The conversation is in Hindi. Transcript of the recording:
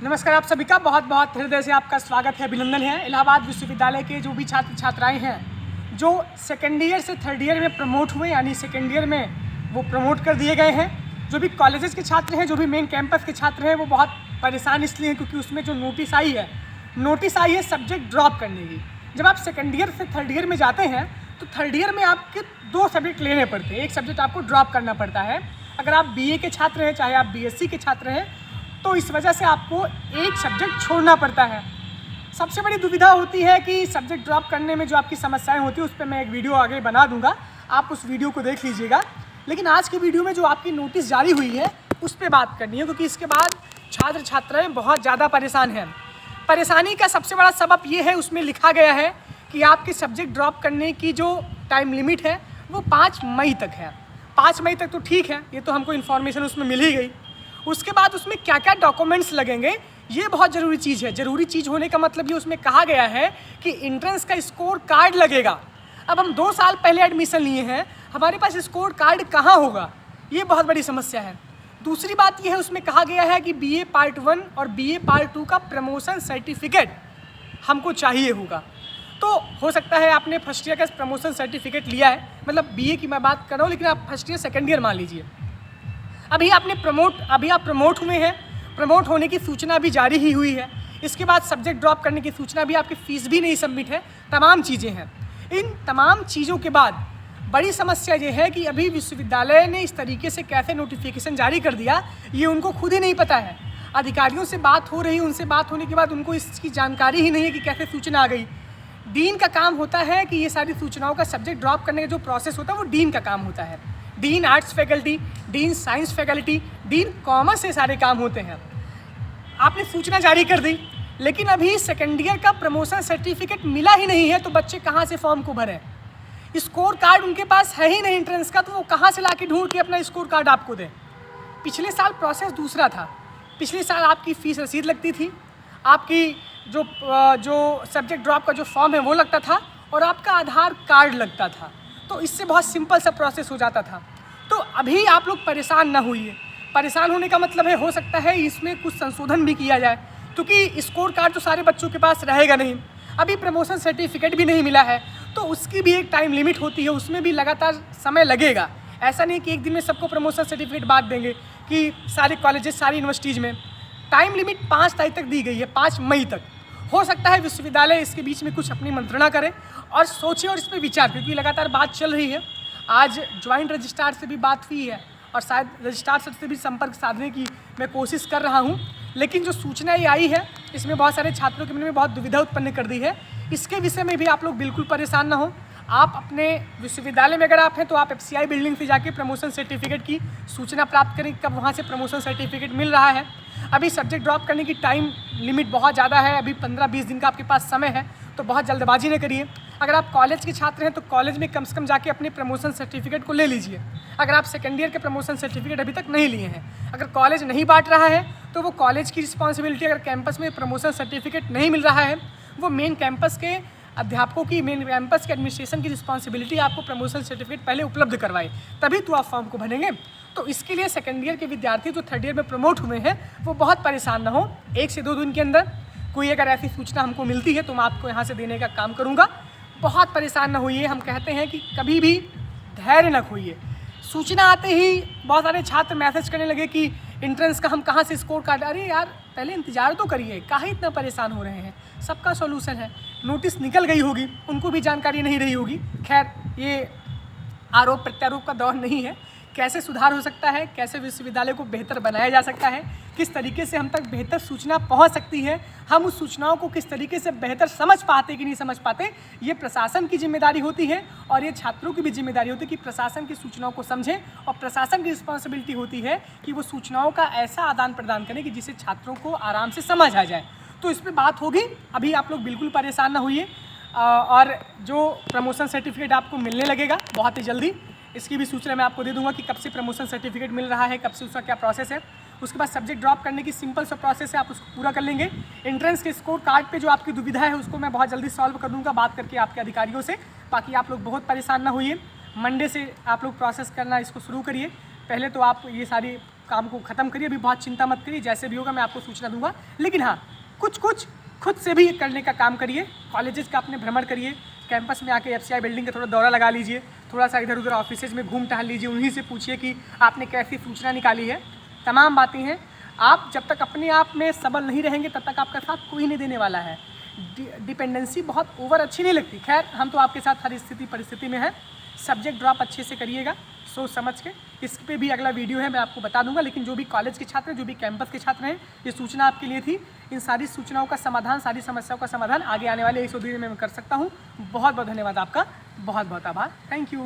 नमस्कार, आप सभी का बहुत बहुत हृदय से आपका स्वागत है, अभिनंदन है। इलाहाबाद विश्वविद्यालय के जो भी छात्र छात्राएं हैं जो सेकेंड ईयर से थर्ड ईयर में प्रमोट हुए, यानी सेकेंड ईयर में वो प्रमोट कर दिए गए हैं। जो भी कॉलेजेस के छात्र हैं, जो भी मेन कैंपस के छात्र हैं, वो बहुत परेशान इसलिए हैं क्योंकि उसमें जो नोटिस आई है सब्जेक्ट ड्रॉप करने की। जब आप सेकेंड ईयर से थर्ड ईयर में जाते हैं तो थर्ड ईयर में आपके 2 सब्जेक्ट लेने पड़ते हैं, एक सब्जेक्ट आपको ड्रॉप करना पड़ता है। अगर आप बीए के छात्र हैं, चाहे आप बीएससी के छात्र हैं, तो इस वजह से आपको एक सब्जेक्ट छोड़ना पड़ता है। सबसे बड़ी दुविधा होती है कि सब्जेक्ट ड्रॉप करने में जो आपकी समस्याएं होती है उस पर मैं एक वीडियो आगे बना दूंगा, आप उस वीडियो को देख लीजिएगा। लेकिन आज की वीडियो में जो आपकी नोटिस जारी हुई है उस पर बात करनी है, क्योंकि इसके बाद छात्र छात्राएँ बहुत ज़्यादा परेशान हैं। परेशानी का सबसे बड़ा सबब ये है, उसमें लिखा गया है कि आपके सब्जेक्ट ड्रॉप करने की जो टाइम लिमिट है वो 5 मई तक है। 5 मई तक तो ठीक है, ये तो हमको इन्फॉर्मेशन उसमें मिल ही गई। उसके बाद उसमें क्या क्या डॉक्यूमेंट्स लगेंगे ये बहुत ज़रूरी चीज़ है। ज़रूरी चीज़ होने का मतलब ये उसमें कहा गया है कि एंट्रेंस का स्कोर कार्ड लगेगा। अब हम 2 साल पहले एडमिशन लिए हैं, हमारे पास स्कोर कार्ड कहाँ होगा, ये बहुत बड़ी समस्या है। दूसरी बात यह है, उसमें कहा गया है कि बीए पार्ट 1 और बीए पार्ट 2 का प्रमोशन सर्टिफिकेट हमको चाहिए होगा। तो हो सकता है आपने फर्स्ट ईयर का प्रमोशन सर्टिफिकेट लिया है, मतलब बीए की मैं बात कर रहा हूँ, लेकिन आप फर्स्ट ईयर सेकेंड ईयर मान लीजिए। अभी आप प्रमोट हुए हैं, प्रमोट होने की सूचना भी जारी ही हुई है। इसके बाद सब्जेक्ट ड्रॉप करने की सूचना भी, आपकी फ़ीस भी नहीं सबमिट है, तमाम चीज़ें हैं। इन तमाम चीज़ों के बाद बड़ी समस्या ये है कि अभी विश्वविद्यालय ने इस तरीके से कैसे नोटिफिकेशन जारी कर दिया ये उनको खुद ही नहीं पता है। अधिकारियों से बात हो रही, उनसे बात होने के बाद उनको इसकी जानकारी ही नहीं है कि कैसे सूचना आ गई। डीन का काम होता है कि ये सारी सूचनाओं का सब्जेक्ट ड्रॉप करने का जो प्रोसेस होता है वो डीन का काम होता है। Dean arts faculty, dean science faculty, dean commerce से सारे काम होते हैं। आपने सूचना जारी कर दी, लेकिन अभी सेकेंड ईयर का प्रमोशन सर्टिफिकेट मिला ही नहीं है, तो बच्चे कहाँ से फॉर्म को भरें। स्कोर कार्ड उनके पास है ही नहीं एंट्रेंस का, तो वो कहाँ से लाके ढूंढ के अपना स्कोर कार्ड आपको दें। पिछले साल प्रोसेस दूसरा था। पिछले साल आपकी फ़ीस रसीद लगती थी, आपकी जो सब्जेक्ट ड्रॉप का जो फॉर्म है वो लगता था, और आपका आधार कार्ड लगता था। तो इससे बहुत सिंपल सा प्रोसेस हो जाता था। तो अभी आप लोग परेशान ना होइए। परेशान होने का मतलब है, हो सकता है इसमें कुछ संशोधन भी किया जाए, क्योंकि स्कोर कार्ड तो सारे बच्चों के पास रहेगा नहीं। अभी प्रमोशन सर्टिफिकेट भी नहीं मिला है, तो उसकी भी एक टाइम लिमिट होती है, उसमें भी लगातार समय लगेगा। ऐसा नहीं कि एक दिन में सबको प्रमोशन सर्टिफिकेट बांट देंगे कि सारे कॉलेजेस, सारी यूनिवर्सिटीज़ में। टाइम लिमिट 5 तारीख तक दी गई है, 5 मई तक। हो सकता है विश्वविद्यालय इसके बीच में कुछ अपनी मंत्रणा करे और सोचे और इस पर विचार, क्योंकि लगातार बात चल रही है। आज ज्वाइंट रजिस्ट्रार से भी बात हुई है और शायद रजिस्ट्रार सर से भी संपर्क साधने की मैं कोशिश कर रहा हूं। लेकिन जो सूचना ये आई है इसमें बहुत सारे छात्रों के मन में बहुत दुविधा उत्पन्न कर दी है। इसके विषय में भी आप लोग बिल्कुल परेशान ना हो। आप अपने विश्वविद्यालय में अगर आप हैं तो आप FCI बिल्डिंग से जाके प्रमोशन सर्टिफिकेट की सूचना प्राप्त करें, कब वहाँ से प्रमोशन सर्टिफिकेट मिल रहा है। अभी सब्जेक्ट ड्रॉप करने की टाइम लिमिट बहुत ज़्यादा है, अभी 15-20 दिन का आपके पास समय है, तो बहुत जल्दबाजी न करिए। अगर आप कॉलेज के छात्र हैं तो कॉलेज में कम से कम जाके अपने प्रमोशन सर्टिफिकेट को ले लीजिए। अगर आप सेकेंड ईयर के प्रमोशन सर्टिफिकेट अभी तक नहीं लिए हैं, अगर कॉलेज नहीं बांट रहा है तो वो कॉलेज की रिस्पॉन्सिबिलिटी। अगर कैंपस में प्रमोशन सर्टिफिकेट नहीं मिल रहा है, वो मेन कैंपस के अध्यापकों की, मेन कैंपस के एडमिनिस्ट्रेशन की रिस्पॉन्सिबिलिटी आपको प्रमोशन सर्टिफिकेट पहले उपलब्ध करवाए, तभी तो आप फॉर्म को भरेंगे। तो इसके लिए सेकेंड ईयर के विद्यार्थी जो थर्ड ईयर में प्रमोट हुए हैं वो बहुत परेशान ना हो। 1 से 2 दिन के अंदर कोई अगर ऐसी सूचना हमको मिलती है तो मैं आपको यहाँ से देने का काम करूँगा। बहुत परेशान ना होइए। हम कहते हैं कि कभी भी धैर्य न खोइए। सूचना आते ही बहुत सारे छात्र मैसेज करने लगे कि एंट्रेंस का हम कहाँ से स्कोर कार्ड। अरे यार, पहले इंतजार तो करिए, काहे इतना परेशान हो रहे हैं। सबका सॉल्यूशन है। नोटिस निकल गई होगी, उनको भी जानकारी नहीं रही होगी। खैर, ये आरोप प्रत्यारोप का दौर नहीं है। कैसे सुधार हो सकता है, कैसे विश्वविद्यालय को बेहतर बनाया जा सकता है, किस तरीके से हम तक बेहतर सूचना पहुंच सकती है, हम उस सूचनाओं को किस तरीके से बेहतर समझ पाते कि नहीं समझ पाते, ये प्रशासन की जिम्मेदारी होती है और ये छात्रों की भी जिम्मेदारी होती है कि प्रशासन की सूचनाओं को समझें। और प्रशासन की रिस्पॉन्सिबिलिटी होती है कि वो सूचनाओं का ऐसा आदान प्रदान करें कि जिससे छात्रों को आराम से समझ आ जाए। तो इस पर बात होगी। अभी आप लोग बिल्कुल परेशान ना होइए। और जो प्रमोशन सर्टिफिकेट आपको मिलने लगेगा बहुत ही जल्दी, इसकी भी सूचना मैं आपको दे दूंगा कि कब से प्रमोशन सर्टिफिकेट मिल रहा है, कब से उसका क्या प्रोसेस है। उसके बाद सब्जेक्ट ड्रॉप करने की सिंपल सा प्रोसेस है, आप उसको पूरा कर लेंगे। एंट्रेंस के स्कोर कार्ड पे जो आपकी दुविधा है उसको मैं बहुत जल्दी सॉल्व कर दूंगा बात करके आपके अधिकारियों से। बाकी आप लोग बहुत परेशान ना होइए। मंडे से आप लोग प्रोसेस करना इसको शुरू करिए। पहले तो आप ये सारी काम को ख़त्म करिए, अभी बहुत चिंता मत करिए, जैसे भी होगा मैं आपको सूचना दूंगा। लेकिन हाँ, कुछ खुद से भी करने का काम करिए, कॉलेजेस का अपने भ्रमण करिए, कैंपस में आके FCI बिल्डिंग का थोड़ा दौरा लगा लीजिए, थोड़ा सा इधर उधर ऑफिसेज में घूम टहल लीजिए, उन्हीं से पूछिए कि आपने कैसी सूचना निकाली है। तमाम बातें हैं, आप जब तक अपने आप में सबल नहीं रहेंगे तब तक आपका साथ कोई नहीं देने वाला है। डिपेंडेंसी बहुत ओवर अच्छी नहीं लगती। खैर, हम तो आपके साथ हर स्थिति परिस्थिति में हैं। सब्जेक्ट ड्रॉप अच्छे से करिएगा सोच समझ के। इस पे भी अगला वीडियो है, मैं आपको बता दूंगा। लेकिन जो भी कॉलेज के छात्र हैं, जो भी कैंपस के छात्र हैं, ये सूचना आपके लिए थी। इन सारी सूचनाओं का समाधान, सारी समस्याओं का समाधान आगे आने वाले 100 दिन में मैं कर सकता हूँ। बहुत बहुत धन्यवाद आपका, बहुत बहुत आभार, थैंक यू।